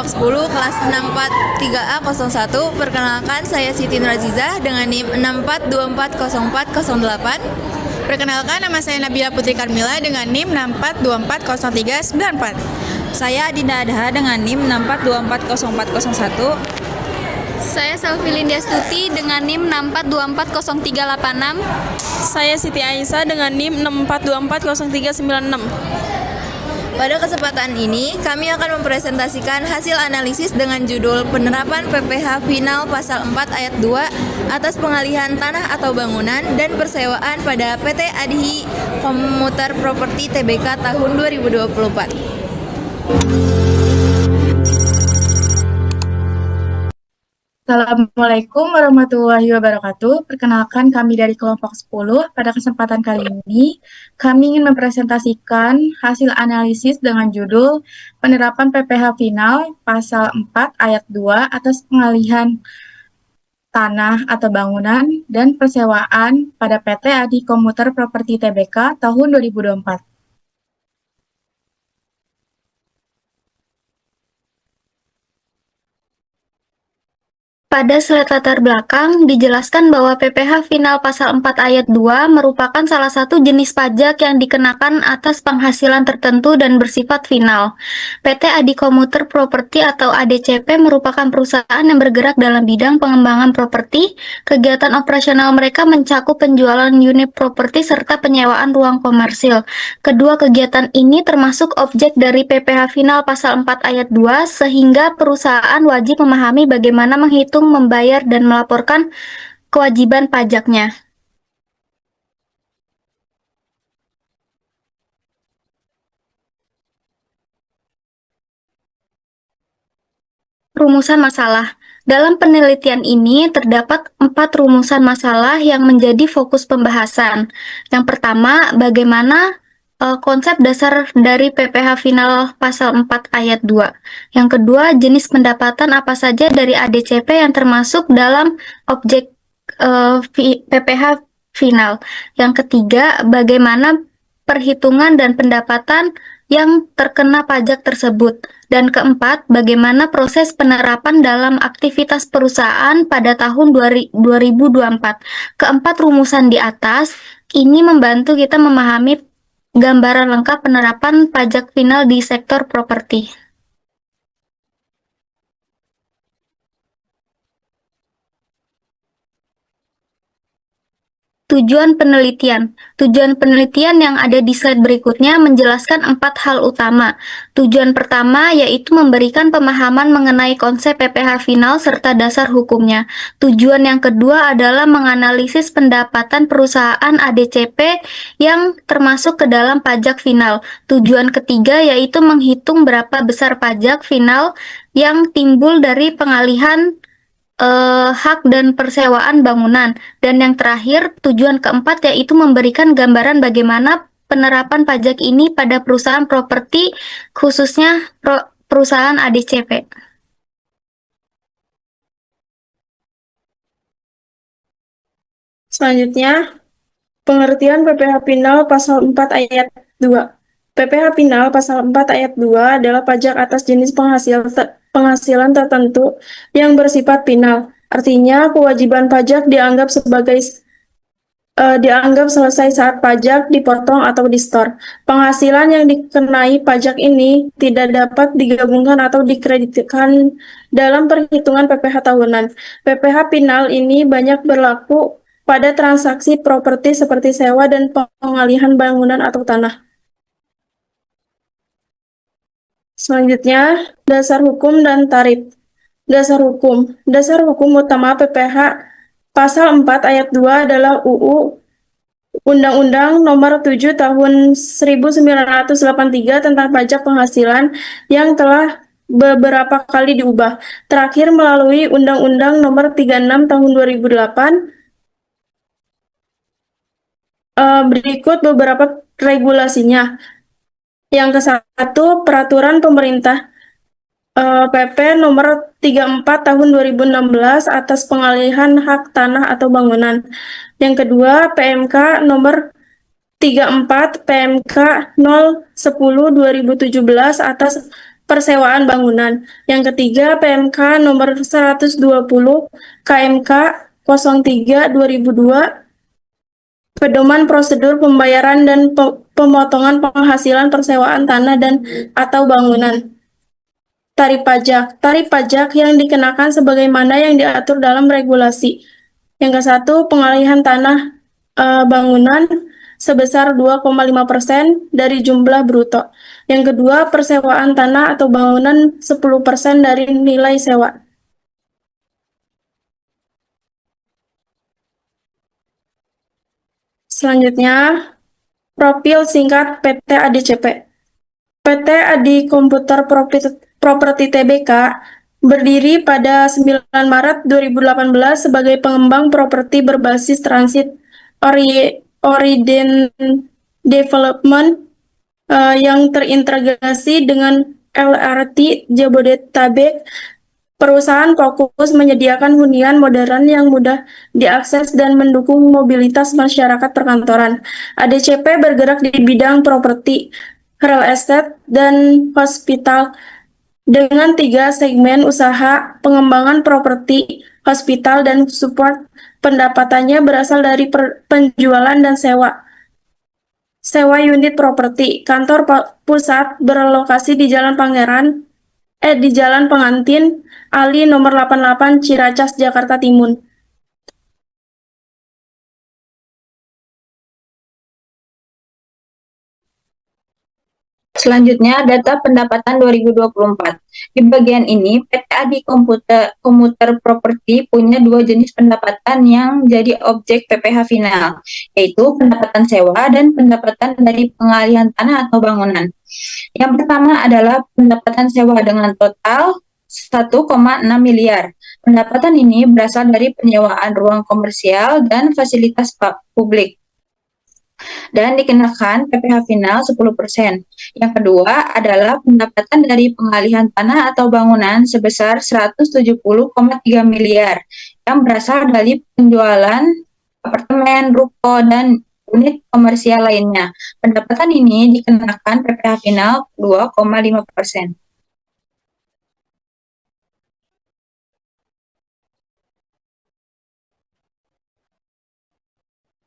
kelompok 10 kelas 643A01. Perkenalkan, saya Siti Nuraziza dengan NIM 64240408. Perkenalkan, nama saya Nabila Putri Karmila dengan NIM 64240394. Saya Dinda Adha dengan NIM 64240401. Saya Selvi Stuti dengan NIM 64240386. Saya Siti Aisyah dengan NIM 64240396. Pada kesempatan ini, kami akan mempresentasikan hasil analisis dengan judul Penerapan PPh Final Pasal 4 Ayat 2 atas pengalihan tanah atau bangunan dan persewaan pada PT Adhi Komuter Properti Tbk tahun 2024. Assalamualaikum warahmatullahi wabarakatuh. Perkenalkan, kami dari kelompok 10. Pada kesempatan kali ini, kami ingin mempresentasikan hasil analisis dengan judul Penerapan PPh Final Pasal 4 Ayat 2 atas pengalihan tanah atau bangunan dan persewaan pada PT Adhi Komuter Properti Tbk tahun 2024. Pada slide latar belakang, dijelaskan bahwa PPh Final Pasal 4 Ayat 2 merupakan salah satu jenis pajak yang dikenakan atas penghasilan tertentu dan bersifat final. PT Adhi Komuter Properti atau ADCP merupakan perusahaan yang bergerak dalam bidang pengembangan properti. Kegiatan operasional mereka mencakup penjualan unit properti serta penyewaan ruang komersil. Kedua kegiatan ini termasuk objek dari PPh Final Pasal 4 Ayat 2, sehingga perusahaan wajib memahami bagaimana menghitung, membayar, dan melaporkan kewajiban pajaknya. Rumusan masalah. Dalam penelitian ini terdapat 4 rumusan masalah yang menjadi fokus pembahasan. Yang pertama, bagaimana konsep dasar dari PPh Final Pasal 4 Ayat 2. Yang kedua, jenis pendapatan apa saja dari ADCP yang termasuk dalam objek PPh Final. Yang ketiga, bagaimana perhitungan dan pendapatan yang terkena pajak tersebut. Dan keempat, bagaimana proses penerapan dalam aktivitas perusahaan pada tahun 2024. Keempat rumusan di atas ini membantu kita memahami gambaran lengkap penerapan pajak final di sektor properti. Tujuan penelitian. Tujuan penelitian yang ada di slide berikutnya menjelaskan 4 hal utama. Tujuan pertama yaitu memberikan pemahaman mengenai konsep PPh Final serta dasar hukumnya. Tujuan yang kedua adalah menganalisis pendapatan perusahaan ADCP yang termasuk ke dalam pajak final. Tujuan ketiga yaitu menghitung berapa besar pajak final yang timbul dari pengalihan hak dan persewaan bangunan. Dan yang terakhir, tujuan keempat yaitu memberikan gambaran bagaimana penerapan pajak ini pada perusahaan properti, khususnya perusahaan ADCP. Selanjutnya, pengertian PPh Final Pasal 4 Ayat 2. PPh Final Pasal 4 Ayat 2 adalah pajak atas jenis penghasilan tertentu yang bersifat final. Artinya, kewajiban pajak dianggap selesai saat pajak dipotong atau di-store. Penghasilan yang dikenai pajak ini tidak dapat digabungkan atau dikreditkan dalam perhitungan PPh tahunan. PPh final ini banyak berlaku pada transaksi properti seperti sewa dan pengalihan bangunan atau tanah. Selanjutnya, dasar hukum dan tarif. Dasar hukum. Dasar hukum utama PPh Pasal 4 Ayat 2 adalah UU Undang-Undang Nomor 7 Tahun 1983 tentang pajak penghasilan yang telah beberapa kali diubah. Terakhir melalui Undang-Undang Nomor 36 Tahun 2008. Berikut beberapa regulasinya. Yang ke-1, Peraturan Pemerintah PP Nomor 34 Tahun 2016 atas pengalihan hak tanah atau bangunan. Yang kedua, PMK Nomor 34 PMK 010 2017 atas persewaan bangunan. Yang ketiga, PMK nomor 120 KMK 03 2002, pedoman prosedur pembayaran dan pemotongan penghasilan persewaan tanah dan atau bangunan. Tarif pajak. Tarif pajak yang dikenakan sebagaimana yang diatur dalam regulasi. Yang ke satu, pengalihan tanah bangunan sebesar 2,5% dari jumlah bruto. Yang kedua, persewaan tanah atau bangunan 10% dari nilai sewa. Selanjutnya, profil singkat PT ADCP. PT Adi Komputer Property Tbk berdiri pada 9 Maret 2018 sebagai pengembang properti berbasis transit orient development yang terintegrasi dengan LRT Jabodetabek. Perusahaan fokus menyediakan hunian modern yang mudah diakses dan mendukung mobilitas masyarakat perkantoran. ADCP bergerak di bidang properti, real estate, dan hospital dengan 3 segmen usaha: pengembangan properti, hospital, dan support. Pendapatannya berasal dari penjualan dan sewa unit properti. Kantor pusat berlokasi di Jalan Pengantin Ali nomor 88 Ciracas, Jakarta Timur. Selanjutnya, data pendapatan 2024. Di bagian ini, PT Adi Komuter Property punya 2 jenis pendapatan yang jadi objek PPh final, yaitu pendapatan sewa dan pendapatan dari pengalihan tanah atau bangunan. Yang pertama adalah pendapatan sewa dengan total 1,6 miliar. Pendapatan ini berasal dari penyewaan ruang komersial dan fasilitas publik, dan dikenakan PPh final 10%. Yang kedua adalah pendapatan dari pengalihan tanah atau bangunan sebesar 170,3 miliar yang berasal dari penjualan apartemen, ruko, dan unit komersial lainnya. Pendapatan ini dikenakan PPh final 2,5%.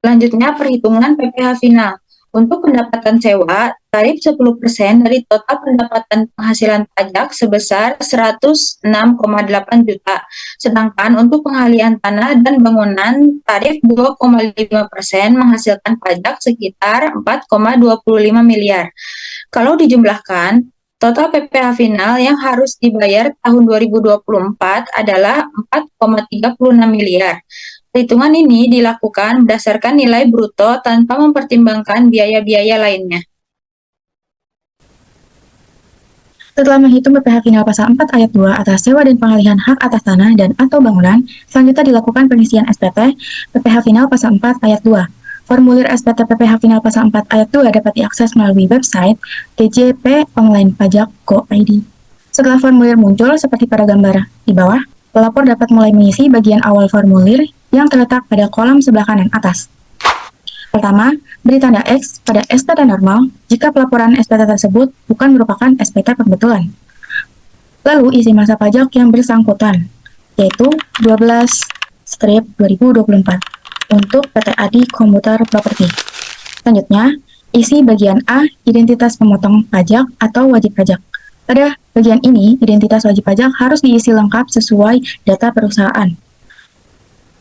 Selanjutnya, perhitungan PPh final. Untuk pendapatan sewa, tarif 10% dari total pendapatan penghasilan pajak sebesar 106,8 juta. Sedangkan untuk pengalihan tanah dan bangunan, tarif 2,5% menghasilkan pajak sekitar 4,25 miliar. Kalau dijumlahkan, total PPh final yang harus dibayar tahun 2024 adalah 4,36 miliar. Perhitungan ini dilakukan berdasarkan nilai bruto tanpa mempertimbangkan biaya-biaya lainnya. Setelah menghitung PPh final pasal 4 ayat 2 atas sewa dan pengalihan hak atas tanah dan atau bangunan, selanjutnya dilakukan pengisian SPT PPh final pasal 4 ayat 2. Formulir SPT PPh final pasal 4 ayat 2 dapat diakses melalui website DJP Online Pajak Go.id. Setelah formulir muncul seperti pada gambar di bawah, pelapor dapat mulai mengisi bagian awal formulir yang terletak pada kolom sebelah kanan atas. Pertama, beri tanda X pada SPT normal jika pelaporan SPT tersebut bukan merupakan SPT pembetulan. Lalu isi masa pajak yang bersangkutan, yaitu 12/2024 untuk PT Adi Komuter Property. Selanjutnya, isi bagian A, identitas pemotong pajak atau wajib pajak. Pada bagian ini, identitas wajib pajak harus diisi lengkap sesuai data perusahaan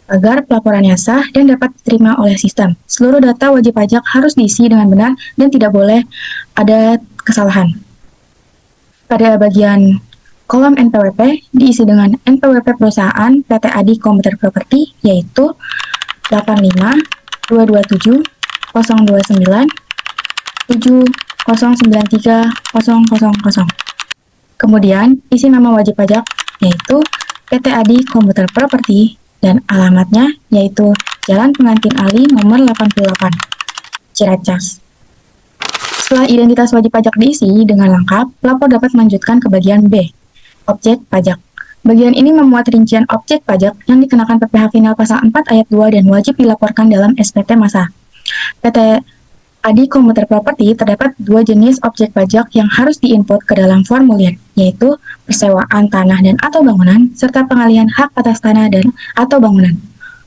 agar pelaporannya sah dan dapat diterima oleh sistem. Seluruh data wajib pajak harus diisi dengan benar dan tidak boleh ada kesalahan. Pada bagian kolom NPWP diisi dengan NPWP perusahaan PT Adi Komuter Property, yaitu 85-227-09-7093-000. Kemudian isi nama wajib pajak, yaitu PT Adi Komuter Property, dan alamatnya yaitu Jalan Pengantin Ali nomor 88, Ciracas. Setelah identitas wajib pajak diisi dengan lengkap, pelapor dapat melanjutkan ke bagian B, objek pajak. Bagian ini memuat rincian objek pajak yang dikenakan PPh final pasal 4 ayat 2 dan wajib dilaporkan dalam SPT masa. PT PPAD Komputer Properti terdapat dua jenis objek pajak yang harus diinput ke dalam formulir, yaitu persewaan tanah dan atau bangunan, serta pengalihan hak atas tanah dan atau bangunan.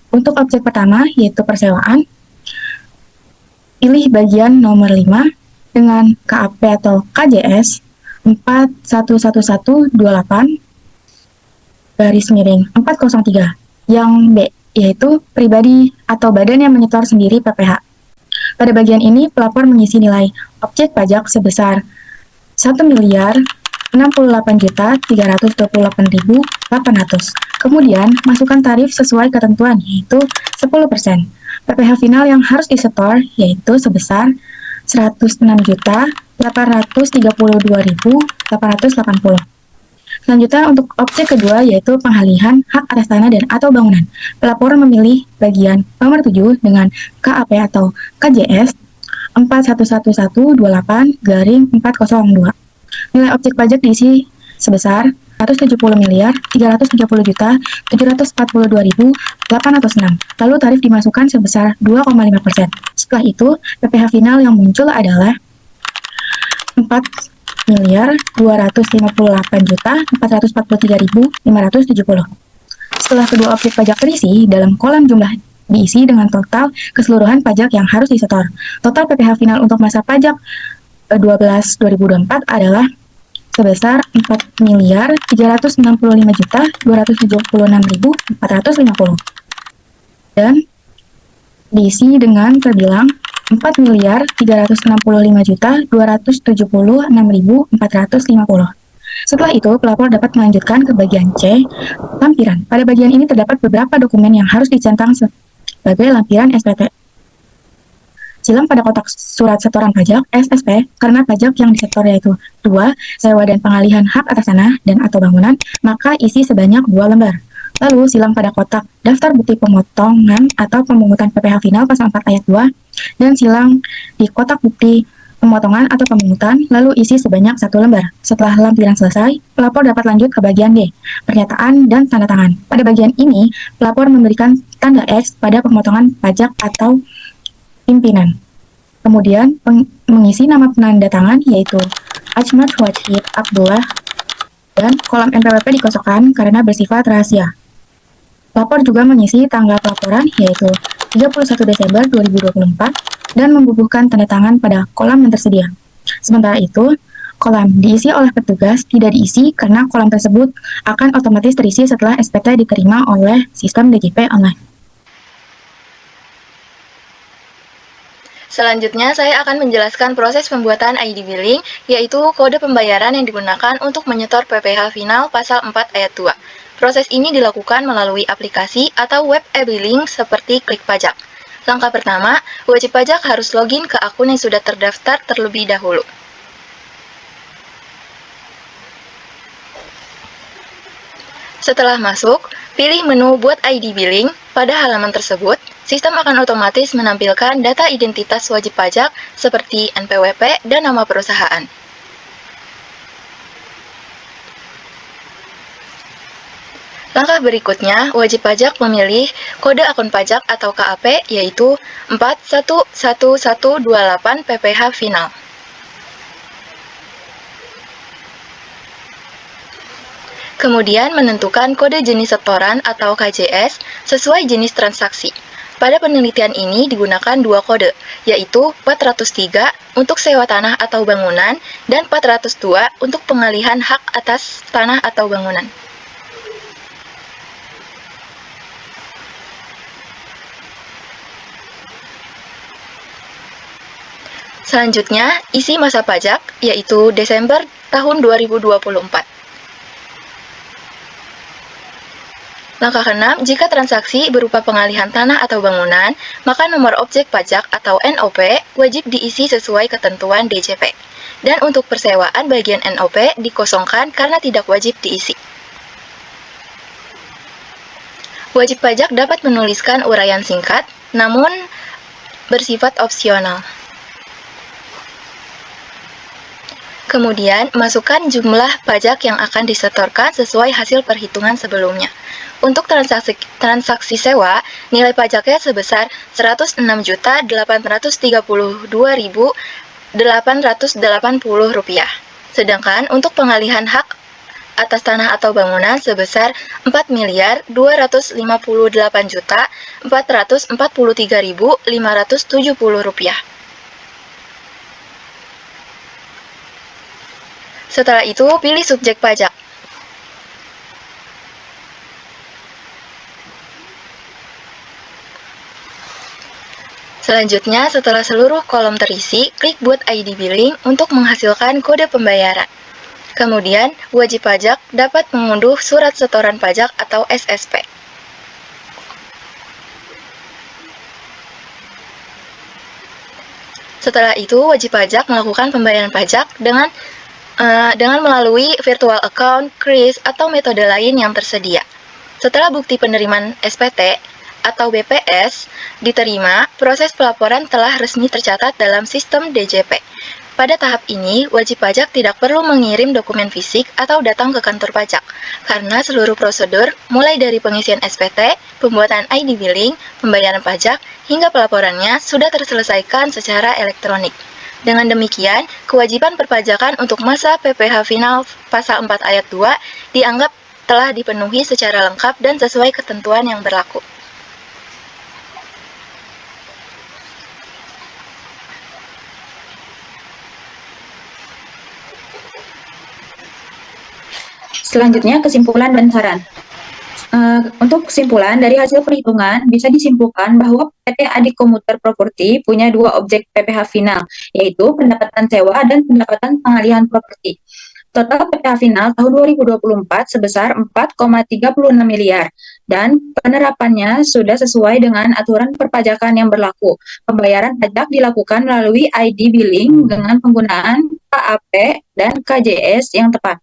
Untuk objek pertama, yaitu persewaan, pilih bagian nomor 5 dengan KAP atau KJS 41128 garis miring 403, yang B, yaitu pribadi atau badan yang menyetor sendiri PPh. Pada bagian ini, pelapor mengisi nilai objek pajak sebesar 1.068.328.800. Kemudian, masukkan tarif sesuai ketentuan, yaitu 10%. PPh final yang harus disetor, yaitu sebesar 106.832.880. Selanjutnya, untuk objek kedua, yaitu pengalihan hak atas tanah dan atau bangunan. Pelapor memilih bagian nomor 7 dengan KAP atau KJS 41128-402. Nilai objek pajak diisi sebesar 170.330.742.806. Lalu tarif dimasukkan sebesar 2,5%. Setelah itu, PPh final yang muncul adalah 4.258.443.570. Setelah kedua objek pajak terisi, dalam kolom jumlah diisi dengan total keseluruhan pajak yang harus disetor. Total PPh final untuk masa pajak 12-2024 adalah sebesar 4.365.276.450 dan diisi dengan terbilang 4.365.276.450. Setelah itu, pelapor dapat melanjutkan ke bagian C, lampiran. Pada bagian ini terdapat beberapa dokumen yang harus dicentang sebagai lampiran SPT. Silang pada kotak surat setoran pajak SSP karena pajak yang disetor yaitu 2. Sewa dan pengalihan hak atas tanah dan atau bangunan, maka isi sebanyak 2 lembar. Lalu silang pada kotak daftar bukti pemotongan atau pemungutan PPh final pasal 4 ayat 2 dan silang di kotak bukti pemotongan atau pemungutan, lalu isi sebanyak 1 lembar. Setelah lampiran selesai, pelapor dapat lanjut ke bagian D, pernyataan dan tanda tangan. Pada bagian ini, pelapor memberikan tanda X pada pemotongan pajak atau pimpinan. Kemudian mengisi nama penanda tangan yaitu Ajmat Wajid Abdullah dan kolom NPWP dikosongkan karena bersifat rahasia. Pelapor juga mengisi tanggal pelaporan yaitu 31 Desember 2024 dan membubuhkan tanda tangan pada kolom yang tersedia. Sementara itu, kolam diisi oleh petugas tidak diisi karena kolam tersebut akan otomatis terisi setelah SPT diterima oleh sistem DJP online. Selanjutnya, saya akan menjelaskan proses pembuatan ID billing, yaitu kode pembayaran yang digunakan untuk menyetor PPh final pasal 4 ayat 2. Proses ini dilakukan melalui aplikasi atau web e-billing seperti Klik Pajak. Langkah pertama, wajib pajak harus login ke akun yang sudah terdaftar terlebih dahulu. Setelah masuk, pilih menu Buat ID Billing. Pada halaman tersebut, sistem akan otomatis menampilkan data identitas wajib pajak seperti NPWP dan nama perusahaan. Langkah berikutnya, wajib pajak memilih kode akun pajak atau KAP yaitu 41128 PPh final. Kemudian menentukan kode jenis setoran atau KJS sesuai jenis transaksi. Pada penelitian ini digunakan 2 kode, yaitu 403 untuk sewa tanah atau bangunan dan 402 untuk pengalihan hak atas tanah atau bangunan. Selanjutnya, isi masa pajak, yaitu Desember tahun 2024. Langkah ke-6, jika transaksi berupa pengalihan tanah atau bangunan, maka nomor objek pajak atau NOP wajib diisi sesuai ketentuan DJP. Dan untuk persewaan bagian NOP dikosongkan karena tidak wajib diisi. Wajib pajak dapat menuliskan uraian singkat, namun bersifat opsional. Kemudian, masukkan jumlah pajak yang akan disetorkan sesuai hasil perhitungan sebelumnya. Untuk transaksi sewa, nilai pajaknya sebesar Rp106.832.880. Sedangkan untuk pengalihan hak atas tanah atau bangunan sebesar Rp4.458.443.570. Setelah itu, pilih subjek pajak. Selanjutnya, setelah seluruh kolom terisi, klik buat ID billing untuk menghasilkan kode pembayaran. Kemudian, wajib pajak dapat mengunduh surat setoran pajak atau SSP. Setelah itu, wajib pajak melakukan pembayaran pajak dengan melalui virtual account, kris, atau metode lain yang tersedia. Setelah bukti penerimaan SPT atau BPS diterima, proses pelaporan telah resmi tercatat dalam sistem DJP. Pada tahap ini, wajib pajak tidak perlu mengirim dokumen fisik atau datang ke kantor pajak, karena seluruh prosedur, mulai dari pengisian SPT, pembuatan ID billing, pembayaran pajak, hingga pelaporannya sudah terselesaikan secara elektronik. Dengan demikian, kewajiban perpajakan untuk masa PPh final pasal 4 ayat 2 dianggap telah dipenuhi secara lengkap dan sesuai ketentuan yang berlaku. Selanjutnya, kesimpulan dan saran. Untuk kesimpulan, dari hasil perhitungan bisa disimpulkan bahwa PT Adi Komuter Properti punya dua objek PPh final, yaitu pendapatan sewa dan pendapatan pengalihan properti. Total PPh final tahun 2024 sebesar 4,36 miliar dan penerapannya sudah sesuai dengan aturan perpajakan yang berlaku. Pembayaran pajak dilakukan melalui ID billing dengan penggunaan KAP dan KJS yang tepat.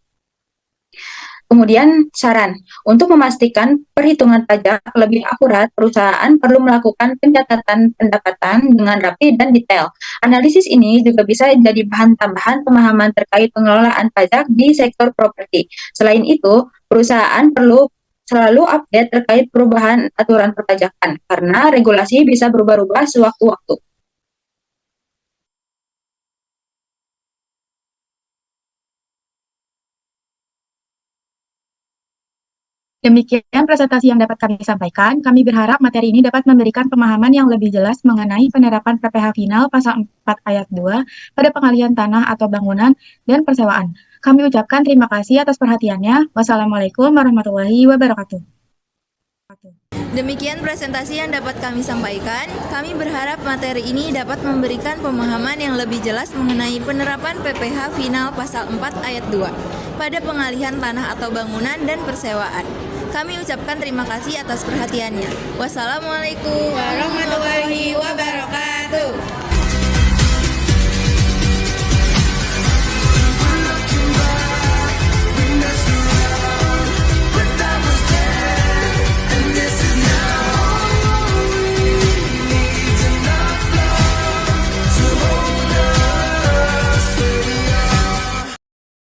Kemudian saran, untuk memastikan perhitungan pajak lebih akurat, perusahaan perlu melakukan pencatatan pendapatan dengan rapi dan detail. Analisis ini juga bisa jadi bahan tambahan pemahaman terkait pengelolaan pajak di sektor properti. Selain itu, perusahaan perlu selalu update terkait perubahan aturan perpajakan, karena regulasi bisa berubah-ubah sewaktu-waktu. Demikian presentasi yang dapat kami sampaikan. Kami berharap materi ini dapat memberikan pemahaman yang lebih jelas mengenai penerapan PPh final pasal 4 ayat 2 pada pengalihan tanah atau bangunan dan persewaan. Kami ucapkan terima kasih atas perhatiannya. Wassalamualaikum warahmatullahi wabarakatuh. Demikian presentasi yang dapat kami sampaikan. Kami berharap materi ini dapat memberikan pemahaman yang lebih jelas mengenai penerapan PPh final pasal 4 ayat 2 pada pengalihan tanah atau bangunan dan persewaan. Kami ucapkan terima kasih atas perhatiannya. Wassalamualaikum warahmatullahi wabarakatuh.